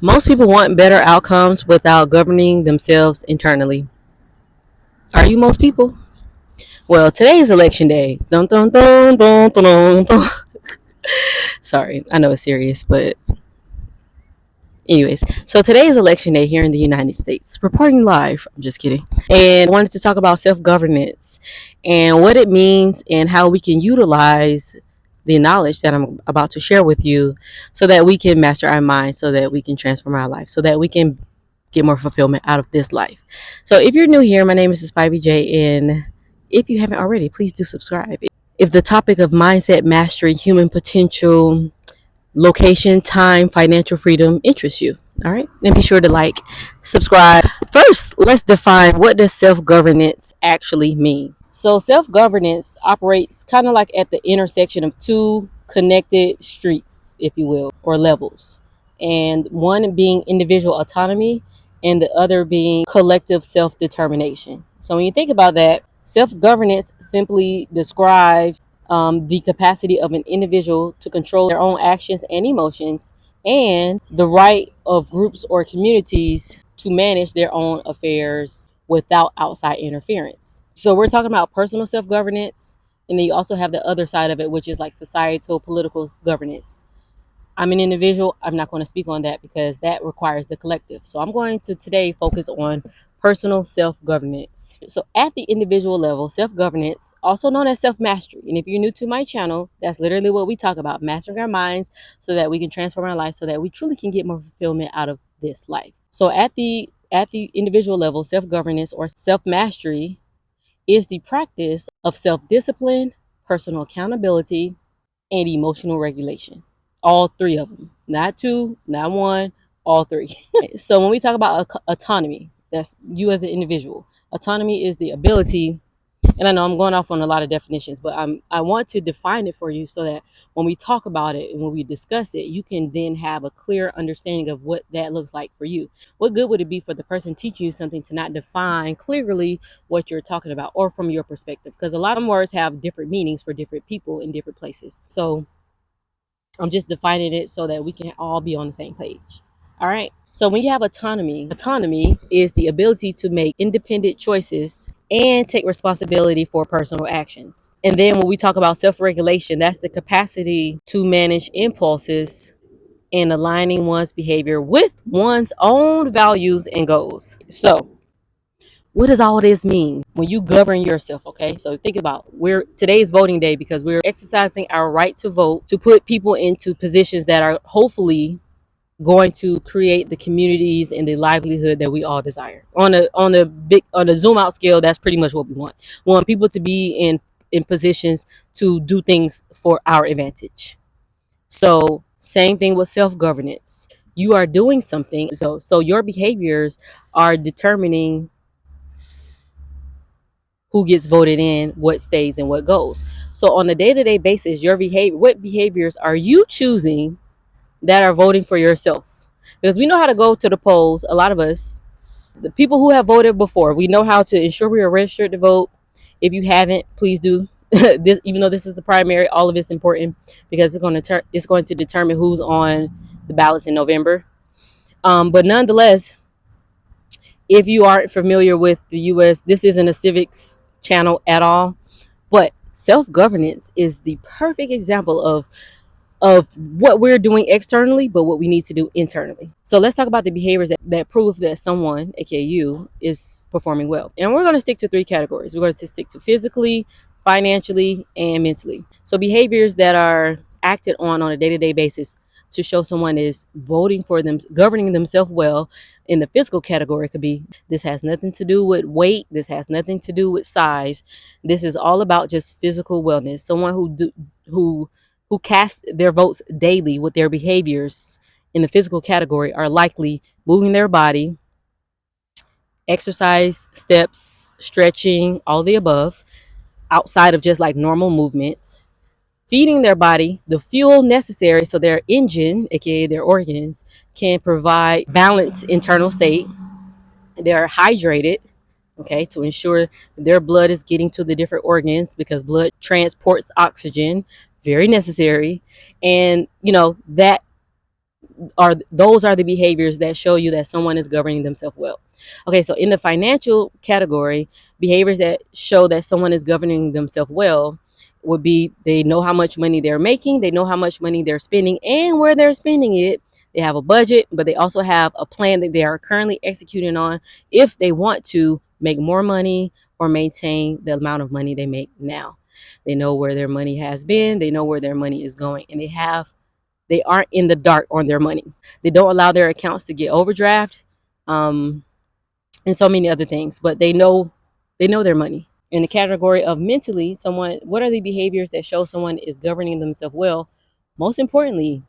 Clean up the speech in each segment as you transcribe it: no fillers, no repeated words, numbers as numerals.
Most people want better outcomes without governing themselves internally. Are you most people? Well, today is election day. Dun, dun, dun, dun, dun, dun, dun. Sorry, I know it's serious, but anyways. So today is election day here in the United States. Reporting live. I'm just kidding. And I wanted to talk about self-governance and what it means and how we can utilize the knowledge that I'm about to share with you so that we can master our mind, so that we can transform our life, so that we can get more fulfillment out of this life. So if you're new here, my name is Spivey J, and if you haven't already, please do subscribe. If the topic of mindset mastery, human potential, location, time, financial freedom interests you, all right, then be sure to like, subscribe. First, let's define what does self-governance actually mean. So self-governance operates kind of like at the intersection of two connected streets, if you will, or levels, and one being individual autonomy and the other being collective self-determination. So when you think about that, self-governance simply describes the capacity of an individual to control their own actions and emotions, and the right of groups or communities to manage their own affairs without outside interference. So we're talking about personal self-governance, and then you also have the other side of it, which is like societal political governance. I'm an individual. I'm not going to speak on that because that requires the collective. So I'm going to today focus on personal self-governance. So at the individual level, self-governance, also known as self-mastery. And if you're new to my channel, that's literally what we talk about, mastering our minds so that we can transform our life, so that we truly can get more fulfillment out of this life. So at the individual level, self-governance or self-mastery is the practice of self-discipline, personal accountability, and emotional regulation. All three of them, not two, not one, all three. So when we talk about autonomy, that's you as an individual. Autonomy is the ability, and I know I'm going off on a lot of definitions, but I want to define it for you so that when we talk about it and when we discuss it, you can then have a clear understanding of what that looks like for you. What good would it be for the person teaching you something to not define clearly what you're talking about or from your perspective? Because a lot of words have different meanings for different people in different places. So I'm just defining it so that we can all be on the same page. All right. So when you have autonomy is the ability to make independent choices and take responsibility for personal actions. And then when we talk about self-regulation, that's the capacity to manage impulses and aligning one's behavior with one's own values and goals. So what does all this mean when you govern yourself? Okay, so think about, we're today's voting day because we're exercising our right to vote to put people into positions that are hopefully going to create the communities and the livelihood that we all desire. On a zoom out scale, that's pretty much what we want. We want people to be in positions to do things for our advantage. So same thing with self-governance. You are doing something, so your behaviors are determining who gets voted in, what stays, and what goes. So on a day-to-day basis, your behavior, what behaviors are you choosing that are voting for yourself? Because we know how to go to the polls. A lot of us, the people who have voted before, we know how to ensure we are registered to vote. If you haven't, please do. This, even though this is the primary, all of it's important because it's going to determine who's on the ballots in November. But nonetheless, if you aren't familiar with the U.S., this isn't a civics channel at all. But self-governance is the perfect example of what we're doing externally, but what we need to do internally. So let's talk about the behaviors that prove that someone, aka you, is performing well. And we're going to stick to three categories. We're going to stick to physically, financially, and mentally. So behaviors that are acted on a day-to-day basis to show someone is voting for them, governing themselves well. In the physical category, could be, this has nothing to do with weight, this has nothing to do with size. This is all about just physical wellness. Someone who cast their votes daily with their behaviors in the physical category are likely moving their body, exercise, steps, stretching, all the above, outside of just like normal movements, feeding their body the fuel necessary so their engine, aka their organs, can provide balanced internal state. They're hydrated, okay, to ensure their blood is getting to the different organs because blood transports oxygen, very necessary. And that Those are the behaviors that show you that someone is governing themselves well. Okay, so in the financial category, behaviors that show that someone is governing themselves well would be they know how much money they're making, they know how much money they're spending and where they're spending it. They have a budget, but they also have a plan that they are currently executing on if they want to make more money or maintain the amount of money they make now. They know where their money has been, they know where their money is going, and they aren't in the dark on their money. They don't allow their accounts to get overdraft, um, and so many other things. But they know their money. In the category of mentally, someone, what are the behaviors that show someone is governing themselves well? Most importantly,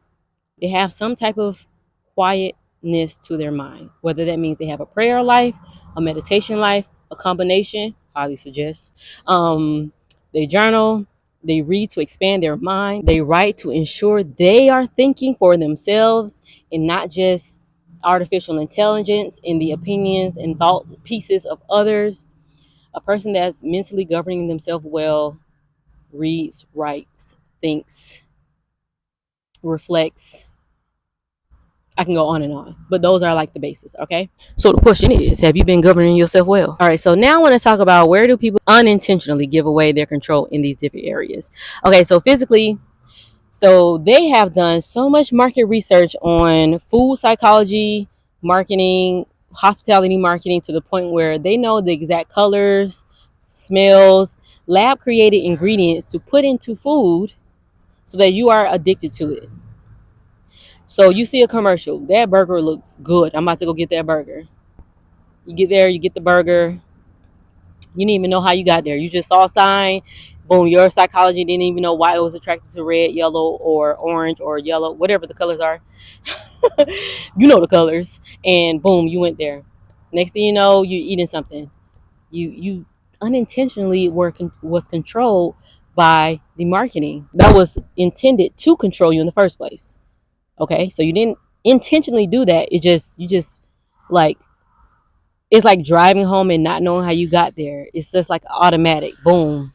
they have some type of quietness to their mind, whether that means they have a prayer life, a meditation life, a combination. Highly suggest. They journal, they read to expand their mind, they write to ensure they are thinking for themselves and not just artificial intelligence in the opinions and thought pieces of others. A person that's mentally governing themselves well reads, writes, thinks, reflects. I can go on and on, but those are like the basis. Okay. So the question is, have you been governing yourself well? All right. So now I want to talk about where do people unintentionally give away their control in these different areas. Okay. So physically, so they have done so much market research on food psychology, marketing, hospitality marketing to the point where they know the exact colors, smells, lab created ingredients to put into food so that you are addicted to it. So you see a commercial, that burger looks good. I'm about to go get that burger. You get there, you get the burger. You didn't even know how you got there. You just saw a sign. Boom, your psychology didn't even know why it was attracted to red, yellow, or orange, or yellow, whatever the colors are. You know the colors. And boom, you went there. Next thing you know, you're eating something. You unintentionally was controlled by the marketing that was intended to control you in the first place. Okay, so you didn't intentionally do that. You just like, it's like driving home and not knowing how you got there. It's just like automatic, boom,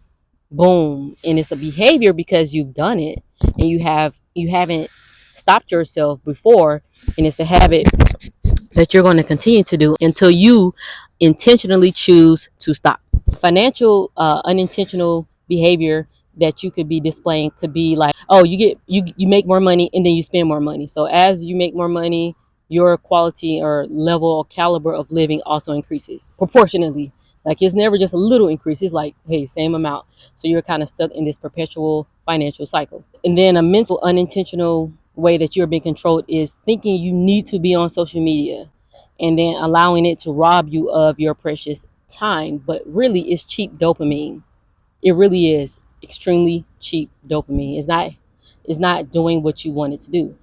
boom, and it's a behavior because you've done it and you haven't stopped yourself before, and it's a habit that you're going to continue to do until you intentionally choose to stop. Financial unintentional behavior that you could be displaying could be like, oh, you make more money and then you spend more money. So as you make more money, your quality or level or caliber of living also increases proportionately. Like it's never just a little increase, it's like, hey, same amount. So you're kind of stuck in this perpetual financial cycle. And then a mental unintentional way that you're being controlled is thinking you need to be on social media and then allowing it to rob you of your precious time. But really, it's cheap dopamine. It really is extremely cheap dopamine. It's not doing what you want it to do.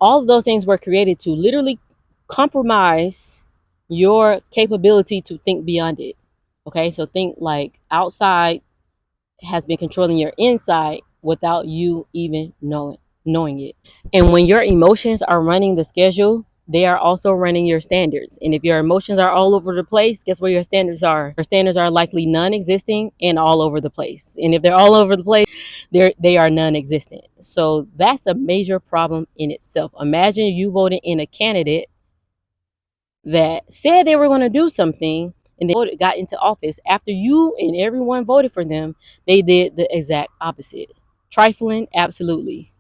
All of those things were created to literally compromise your capability to think beyond it. Okay, so think like outside has been controlling your inside without you even knowing it. And when your emotions are running the schedule, they are also running your standards. And if your emotions are all over the place, guess where your standards are? Your standards are likely non-existing and all over the place. And if they're all over the place, they are non-existent. So that's a major problem in itself. Imagine you voted in a candidate that said they were going to do something and they got into office after you and everyone voted for them. They did the exact opposite. Trifling, absolutely.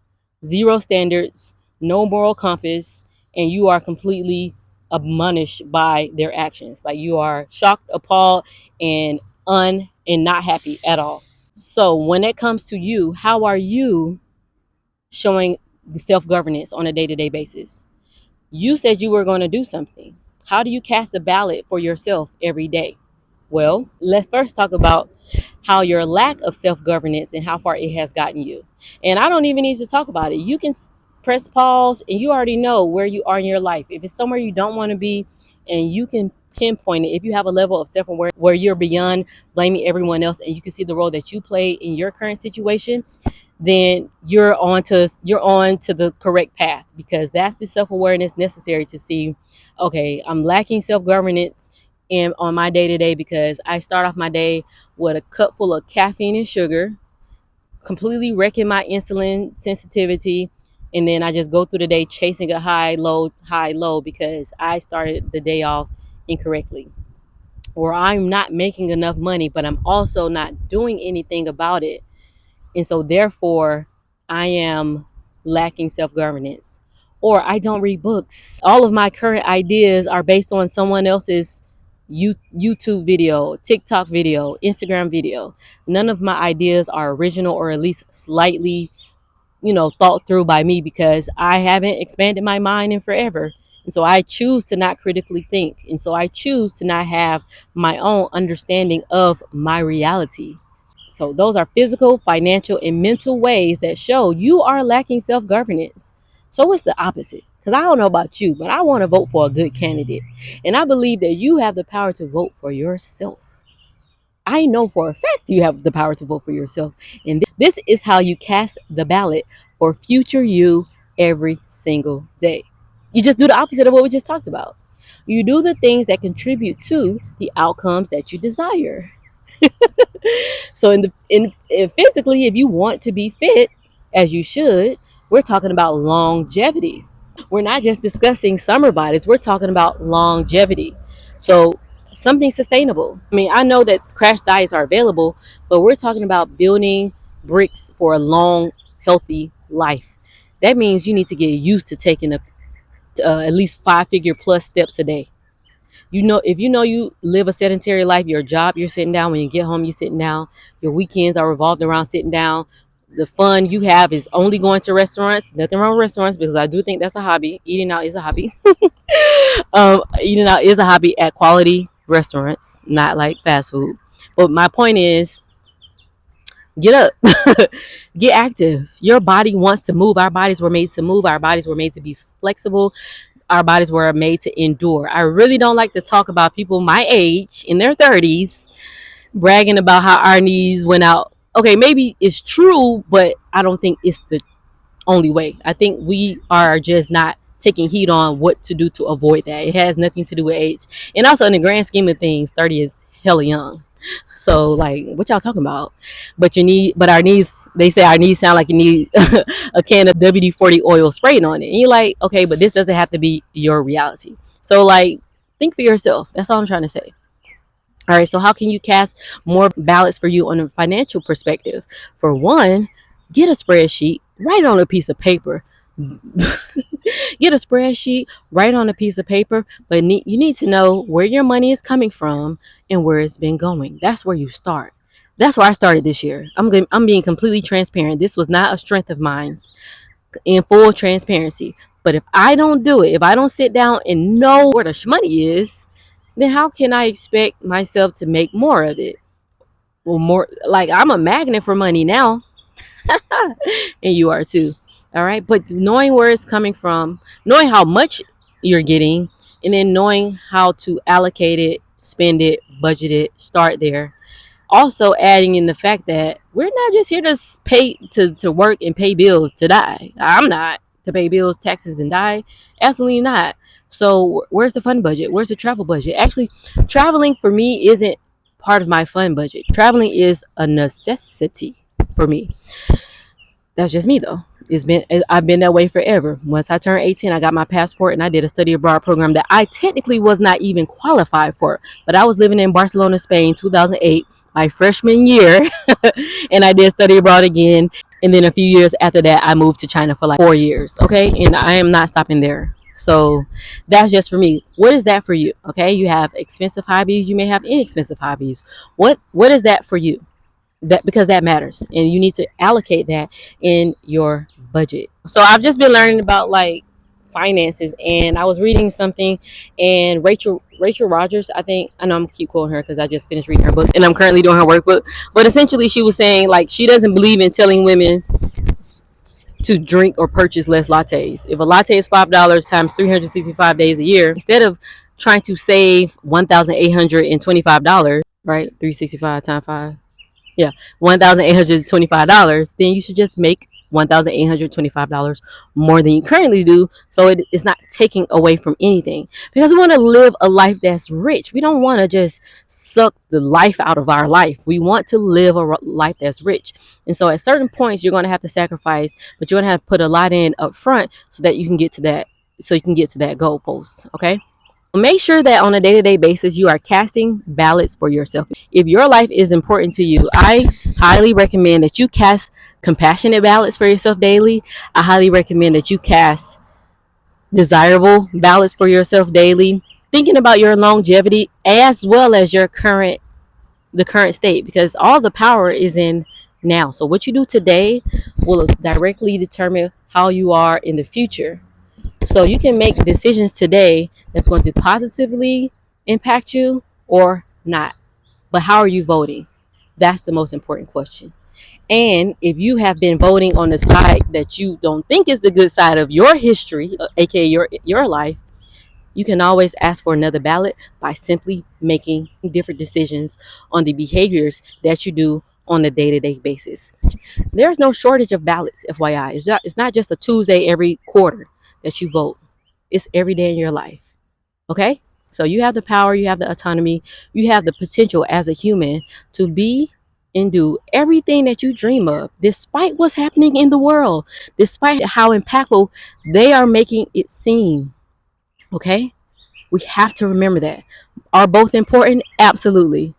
Zero standards, no moral compass, and you are completely admonished by their actions. Like you are shocked, appalled, and and not happy at all. So when it comes to you, how are you showing self-governance on a day-to-day basis? You said you were going to do something. How do you cast a ballot for yourself every day? Well, let's first talk about how your lack of self governance and how far it has gotten you. And I don't even need to talk about it. You can press pause and you already know where you are in your life. If it's somewhere you don't want to be, and you can pinpoint it, if you have a level of self awareness where you're beyond blaming everyone else and you can see the role that you play in your current situation, then you're on to the correct path, because that's the self-awareness necessary to see, okay, I'm lacking self-governance in on my day-to-day because I start off my day with a cup full of caffeine and sugar, completely wrecking my insulin sensitivity, And then I just go through the day chasing a high, low because I started the day off incorrectly. Or I'm not making enough money, but I'm also not doing anything about it. And so therefore I am lacking self-governance. Or I don't read books. All of my current ideas are based on someone else's YouTube video, TikTok video, Instagram video. None of my ideas are original, or at least slightly, thought through by me, because I haven't expanded my mind in forever. And so I choose to not critically think. And so I choose to not have my own understanding of my reality. So those are physical, financial, and mental ways that show you are lacking self-governance. So what's the opposite? Because I don't know about you, but I want to vote for a good candidate. And I believe that you have the power to vote for yourself. I know for a fact you have the power to vote for yourself. And this is how you cast the ballot for future you every single day. You just do the opposite of what we just talked about. You do the things that contribute to the outcomes that you desire. So physically, if you want to be fit, as you should, we're talking about longevity. We're not just discussing summer bodies, we're talking about longevity. So something sustainable. I mean, I know that crash diets are available, but we're talking about building bricks for a long, healthy life. That means you need to get used to taking at least 5-figure plus steps a day. If you live a sedentary life, your job, you're sitting down. When you get home, you're sitting down. Your weekends are revolved around sitting down. The fun you have is only going to restaurants. Nothing wrong with restaurants, because I do think that's a hobby. Eating out is a hobby. Eating out is a hobby at quality restaurants, not like fast food. But my point is, get up, get active. Your body wants to move. Our bodies were made to move. Our bodies were made to be flexible. Our bodies were made to endure. I really don't like to talk about people my age in their 30s bragging about how our knees went out. Okay, maybe it's true, but I don't think it's the only way. I think we are just not taking heed on what to do to avoid that. It has nothing to do with age. And also, in the grand scheme of things, 30 is hella young. So, like, what y'all talking about? But our knees, they say our knees sound like you need a can of WD-40 oil sprayed on it. And you're like, okay, but this doesn't have to be your reality. So, like, think for yourself. That's all I'm trying to say. All right, so how can you cast more ballots for you on a financial perspective? For one, get a spreadsheet, write it on a piece of paper. Get a spreadsheet, write on a piece of paper, but you need to know where your money is coming from and where it's been going. That's where you start. That's where I started this year. I'm being completely transparent. This was not a strength of mine, in full transparency. But if I don't do it, if I don't sit down and know where the money is, then how can I expect myself to make more of it? Well, more like I'm a magnet for money now, and you are too. All right. But knowing where it's coming from, knowing how much you're getting, and then knowing how to allocate it, spend it, budget it, start there. Also adding in the fact that we're not just here to pay to work and pay bills to die. I'm not to pay bills, taxes, and die. Absolutely not. So where's the fun budget? Where's the travel budget? Actually, traveling for me isn't part of my fun budget. Traveling is a necessity for me. That's just me though. I've been that way forever. Once I turned 18, I got my passport and I did a study abroad program that I technically was not even qualified for. But I was living in Barcelona, Spain, 2008, my freshman year, and I did study abroad again. And then a few years after that, I moved to China for like 4 years. Okay, and I am not stopping there. So that's just for me. What is that for you? Okay, you have expensive hobbies. You may have inexpensive hobbies. What is that for you? That, because that matters, and you need to allocate that in your budget. So I've just been learning about like finances, and I was reading something, and Rachel Rogers, I think, I know I'm gonna keep quoting her because I just finished reading her book and I'm currently doing her workbook, but essentially she was saying like she doesn't believe in telling women to drink or purchase less lattes. If a latte is $5 times 365 days a year, instead of trying to save $1,825, right, 365 times 5, yeah, $1,825, then you should just make $1,825 more than you currently do. So it's not taking away from anything, because we want to live a life that's rich. We don't want to just suck the life out of our life. We want to live a life that's rich. And so at certain points, you're going to have to sacrifice, but you're going to have to put a lot in up front so that you can get to that. So you can get to that goalpost. Okay. Make sure that on a day-to-day basis you are casting ballots for yourself. If your life is important to you, I highly recommend that you cast compassionate ballots for yourself daily. I highly recommend that you cast desirable ballots for yourself daily, thinking about your longevity as well as your current state, because all the power is in now. So what you do today will directly determine how you are in the future. So you can make decisions today that's going to positively impact you or not. But how are you voting? That's the most important question. And if you have been voting on the side that you don't think is the good side of your history, aka your life, you can always ask for another ballot by simply making different decisions on the behaviors that you do on a day-to-day basis. There's no shortage of ballots, FYI. It's not just a Tuesday every quarter that you vote. It's every day in your life. Okay? So you have the power, you have the autonomy, you have the potential as a human to be and do everything that you dream of, despite what's happening in the world, despite how impactful they are making it seem. Okay? We have to remember that. Are both important? Absolutely.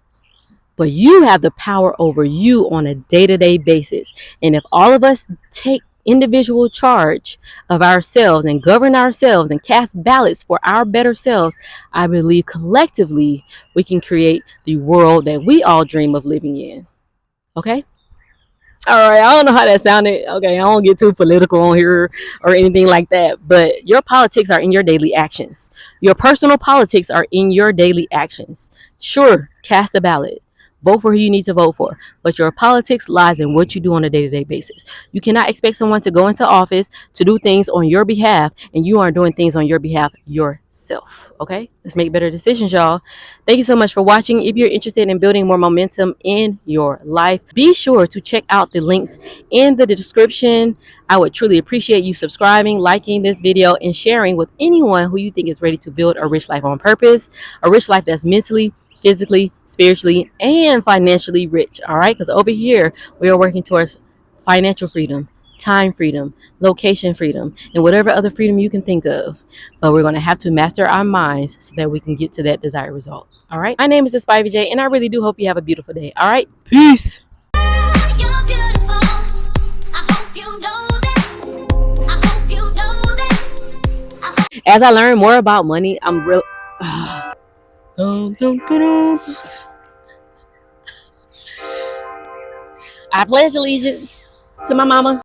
But you have the power over you on a day-to-day basis. And if all of us take individual charge of ourselves and govern ourselves and cast ballots for our better selves, I believe collectively we can create the world that we all dream of living in. Okay? All right, I don't know how that sounded. Okay, I don't get too political on here or anything like that. But your politics are in your daily actions. Your personal politics are in your daily actions. Sure, cast a ballot. Vote for who you need to vote for. But your politics lies in what you do on a day to day basis. You cannot expect someone to go into office to do things on your behalf and you aren't doing things on your behalf yourself. Okay? Let's make better decisions, y'all. Thank you so much for watching. If you're interested in building more momentum in your life, be sure to check out the links in the description. I would truly appreciate you subscribing, liking this video, and sharing with anyone who you think is ready to build a rich life on purpose, a rich life that's mentally, physically, spiritually, and financially rich. All right? Because over here, we are working towards financial freedom, time freedom, location freedom, and whatever other freedom you can think of. But we're going to have to master our minds so that we can get to that desired result. All right. My name is Spivey J, and I really do hope you have a beautiful day. All right. Peace. You're beautiful. I hope you know that. I hope you know that. As I learn more about money, I'm real. I pledge allegiance to my mama.